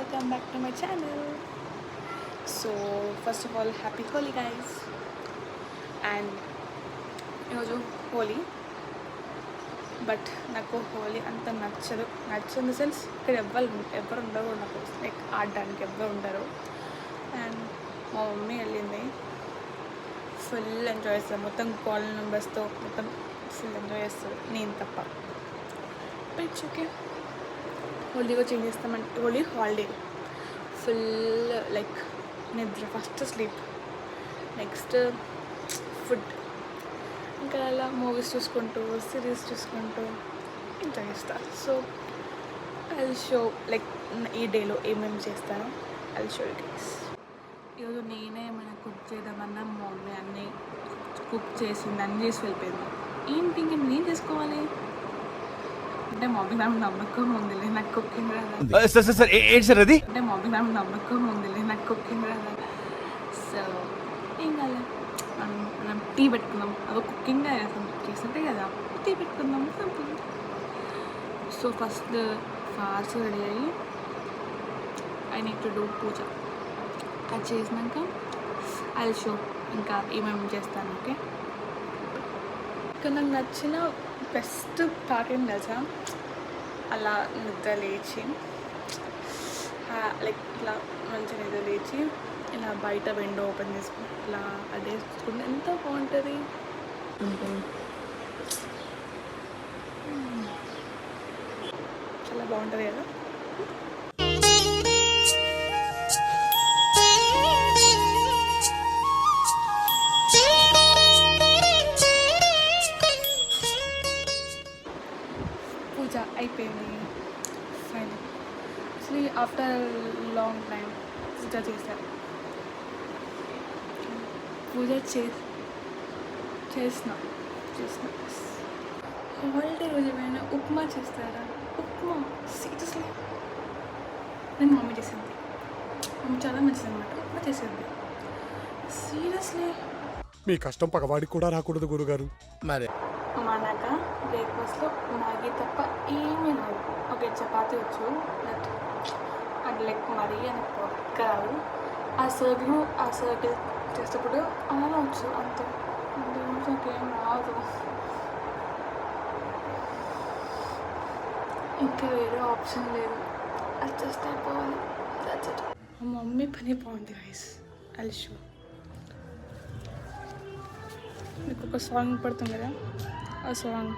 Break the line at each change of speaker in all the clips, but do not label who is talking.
welcome back to my channel. So first of all, happy Holi guys. And ఈరోజు Holi, but నాకు హోలీ అంత నచ్చదు. In the sense ఇక్కడ ఎవరు ఉండరు, నాకు లైక్ ఆడడానికి ఎవరు ఉండరు. అండ్ మా మమ్మీ వెళ్ళింది, ఫుల్ ఎంజాయ్ చేస్తారు, మొత్తం కాలనీ మెంబర్స్తో మొత్తం ఫుల్ ఎంజాయ్ చేస్తారు, నేను తప్ప. It's okay. హోలీ కూడా చేంజ్ చేస్తామంటే హోలీ హాలిడే ఫుల్ లైక్ నిద్ర, ఫస్ట్ స్లీప్, నెక్స్ట్ ఫుడ్, ఇంకా అలా మూవీస్ చూసుకుంటూ సిరీస్ చూసుకుంటూ ఎంజాయ్ చేస్తాను. సో ఐ షో లైక్ ఈ డేలో ఏమేమి చేస్తానో ఐ షో యూ గైస్. ఈరోజు నేనే ఏమైనా కుక్ చేద్దామన్నా మా మమ్మీ అన్నీ కుక్ చేసింది, అన్నీ చేసి వెళ్ళిపోయింది. ఏంటి ఇంక నేను చేసుకోవాలి అంటే మమ్మీ నాకు నమ్మకం ఉందిలే, నాకు కుకింగ్ రాదు. అంటే మమ్మీ నాకు నమ్మకం ఉందిలే, నాకు కుకింగ్ రాదు. సో ఏం కాదు, మనం టీ పెట్టుకుందాం, అదో కుకింగ్ చేస్తుంటే కదా, టీ పెట్టుకుందాం simple. So first fast ready అయ్యి ఐ నీడ్ టు డూ పూజ. అది చేసినాక ఐ షో ఇంకా ఏమేమి చేస్తాను. ఓకే, ఇంకా నాకు నచ్చిన బెస్ట్ పార్ట్ ఏం తెలుసా, అలా నిద్ర లేచి లైక్ ఇట్లా మంచిగా నిద్ర లేచి ఇలా బయట విండో ఓపెన్ చేసుకుని ఇట్లా అదే చూసుకుంటే ఎంత బాగుంటుంది. చాలా బాగుంటుంది కదా. పూజ అయిపోయింది final. Actually after long time పూజ చేశాను. పూజ చేసిన హాలిడే రోజు ఏమైనా ఉప్మా చేస్తారా? ఉప్మా సీరియస్లీ నేను మమ్మీ చేసింది, మమ్మీ చాలా మంచిది అనమాట, ఉప్మా చేసేది. సీరియస్లీ
మీ కష్టం పగవాడికి కూడా రాకూడదు గురుగారు. మరి
మనక బ్రేక్ఫాస్ట్లో మ్యాగీ తప్ప ఏమీ రాదు. ఓకే, చపాతీ వచ్చు, బట్ అది లైక్ మరీ అని పక్క రాదు. ఆ సర్కిల్ చేసేటప్పుడు అలా వచ్చు అంతే, నాకేం రాదు. ఇంకా వేరే ఆప్షన్ లేదు, అడ్జస్ట్ అయిపోవాలి. That's it. మా మమ్మీ పని బాగుంది గైస్, ఐ విల్ షో. మీకు ఒక సాంగ్ పడుతుంది కదా, ఆ సాంగ్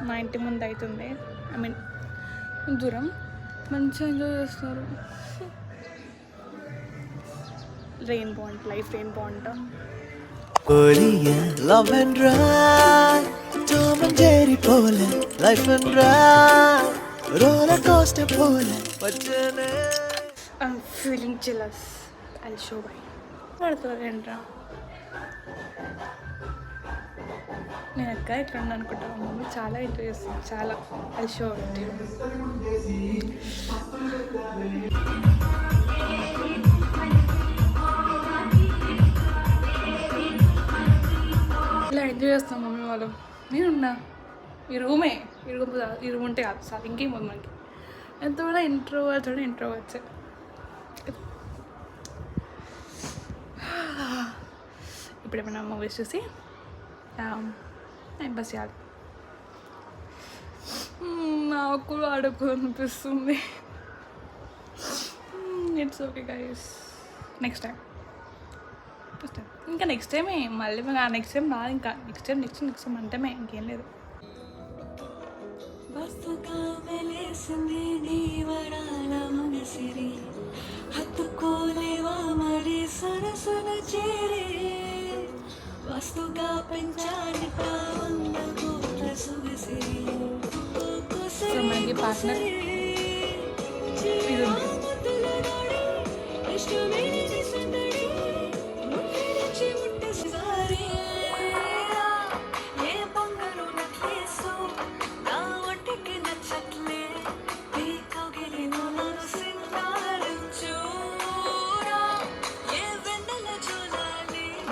మా ఇంటి ముందు అవుతుంది. ఐ మీన్ దూరం, మంచిగా ఎంజాయ్ చేస్తారు. Rain bond, life rain bond.
Love and ride, Tom and Jerry pole, life and ride, roller coaster pole.
I'm feeling jealous. I'll show why. పడుతుందంట్రా నేను అక్క ఇట్లా అనుకుంటా. మా మమ్మీ చాలా ఎంజాయ్ చేస్తుంది, చాలా. I'll show it. ఇలా ఎంజాయ్ చేస్తాం మమ్మీ వాళ్ళు. నేనున్నా ఈ రూమే, ఈ రూమ్ ఉంటే కాదు సార్, ఇంకేం ఉంది మనకి. ఎంతవరకు ఇంట్రోవర్ట్స్ ఇప్పుడు ఏమైనా మూవీస్ చూసి టైం పాస్ చేయాలి. నాకు ఆడుకోనిపిస్తుంది. It's okay guys, next time ఇంకా నెక్స్ట్ టైమే మళ్ళీ నెక్స్ట్ టైం రాదు. ఇంకా నెక్స్ట్ టైం అంటే ఇంకేం లేదు. సో మనకి పార్ట్నర్ ఇది ఉంది.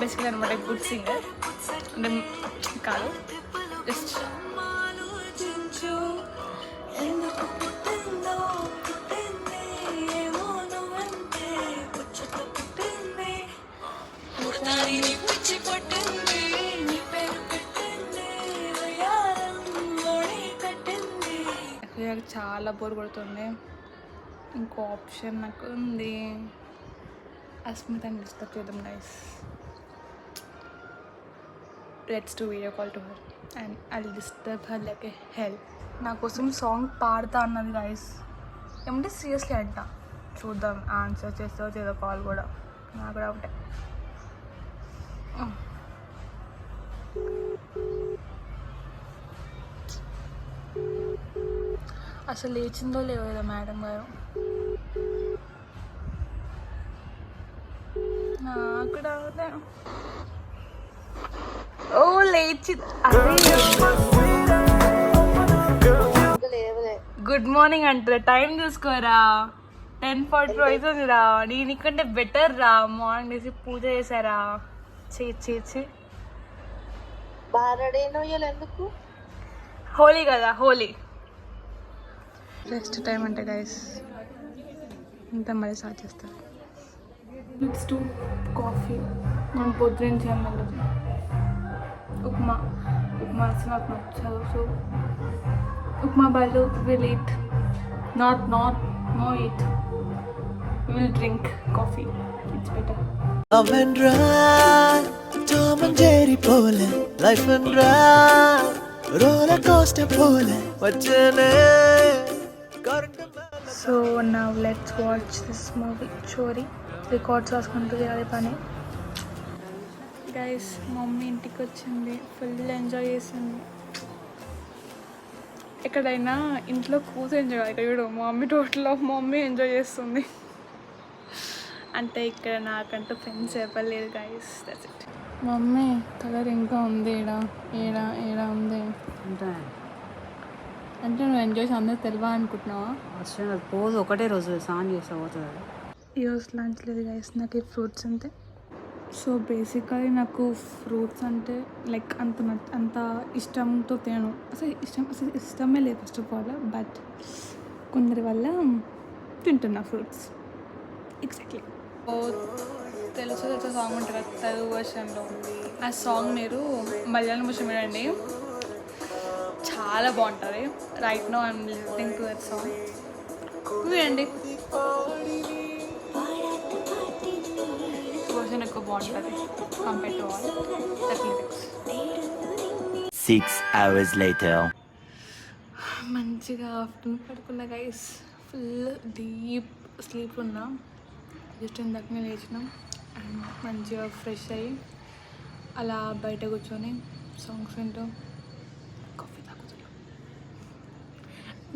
బేసిక్గా అనమాట గుడ్ సింగర్ అంటే కాదు, జస్ట్ చాలా బోర్ కొడుతుంది. ఇంకో ఆప్షన్ నాకు ఉంది, అస్మితని డిస్టర్బ్ చేద్దాం guys. Let's do video call to her and I disturb her like A help. నా కోసం సాంగ్ పాడతా అన్నది గైస్. ఏమంటే సీరియస్లీ అంట. చూద్దాం ఆన్సర్ చేస్తా చేదో కాల్ కూడా. నాకు కూడా ఒకటే అసలు లేచిందో లేదో మేడం గారు. నాకు కూడా అవుతే ఓ లేచి. గుడ్ మార్నింగ్ అంటారా? టైం చూసుకోరా, 10:40 అవుతుందిరా. నేను ఇక్కడే బెటర్ రా. మార్నింగ్ చేసి పూజ చేశారా? చేసి
ఎందుకు
హోలీ కదా, హోలీ రెస్ట్ టైం అంటే గైస్. ఇంత మళ్ళీ స్టార్ట్ చేస్తారు. Next coffee. మనం పొద్దున్న చేయమన్నది ఉప్మా. ఉప్మా నాకు నచ్చదు. సో ఉప్మా బదులు will eat no eat will drink coffee. It's better.
అవన్రా టామ్ అండ్ జెర్రీ పోలే లైఫ్ అండ్రా రోలర్ కోస్టర్ పోలే వచ్చనే.
So now let's watch this movie Chhori. Records రాసుకుంటుంది అదే పని గైస్. మమ్మీ ఇంటికి వచ్చింది, ఫుల్ ఎంజాయ్ చేసింది. ఎక్కడైనా ఇంట్లో కూతురు ఎంజాయ్ కాదు, ఇక్కడ చూడు మమ్మీ టోటల్ మమ్మీ ఎంజాయ్ చేస్తుంది. అంటే ఇక్కడ నాకంటూ ఫ్రెండ్స్ చెప్పలేదు guys. That's it. Mummy colour ఇంకా ఉంది. ఏడా ఉంది అంటే నువ్వు ఎంజాయ్ అందరూ తెలివా అనుకుంటున్నావా?
అసలు అది పోదు, ఒకటే రోజు స్నానం చేస్తా పోతుంది అది.
ఈరోజు లంచ్ లేదు గైస్. నాకు ఈ ఫ్రూట్స్ అంతే. సో బేసికలీ నాకు ఫ్రూట్స్ అంటే లైక్ అంత ఇష్టంతో తినను. అసలు ఇష్టమే లేదు ఫస్ట్ ఆఫ్ ఆల్. బట్ కొందరి వల్ల తింటున్నా ఫ్రూట్స్. ఎగ్జాక్ట్లీ. తెలుసు సాంగ్ ఉంటుంది కదా తెలుగు వర్షన్లో. ఆ సాంగ్ మీరు మలయాళం వర్షన్ వినండి, చాలా బాగుంటుంది. Right now I'm listening to that song. వినండి, వర్షన్ ఎక్కువ బాగుంటుంది compare to all that lyrics.
6 hours later.
మంచిగా ఆఫ్టర్నూన్ పడుకున్నా గైస్. ఫుల్ డీప్ స్లీప్ ఉన్నా. జస్ట్ ఇందాకనే లేచినాం అండ్ మంచిగా ఫ్రెష్ అయ్యి అలా బయట కూర్చొని సాంగ్స్ వింటూ కాఫీ తాగుతున్నాం.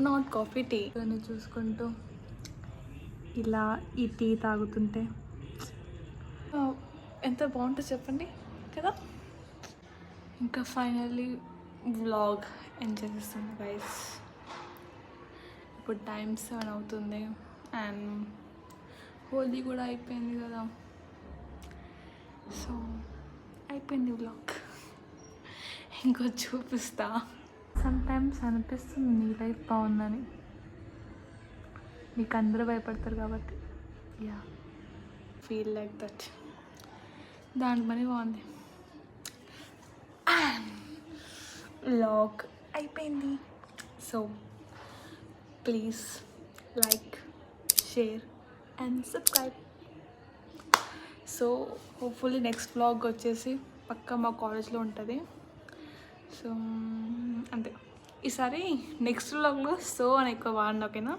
Not coffee, tea. దాన్ని చూసుకుంటూ ఇలా ఈ టీ తాగుతుంటే ఎంత బాగుంటుంది చెప్పండి కదా. ఇంకా ఫైనల్లీ వ్లాగ్ ఎంజాయ్ చేస్తుంది గైస్. ఇప్పుడు టైం 7 అవుతుంది అండ్ హోలీ కూడా అయిపోయింది కదా. సో అయిపోయింది వ్లాగ్. ఇంకో చూపిస్తా. సమ్టైమ్స్ అనిపిస్తుంది నీ లైఫ్ బాగుందని. మీకు అందరూ భయపడతారు కాబట్టి యా ఫీల్ లైక్ దట్. దాని పని బాగుంది. వ్లాగ్ అయిపోయింది. So please like, share and subscribe. So hopefully next vlog వచ్చేసి పక్కా మా కాలేజ్లో ఉంటుంది. సో అంతే. ఈసారి నెక్స్ట్ వ్లాగ్లో సో అని ఎక్కువ వాడిన, ఓకేనా?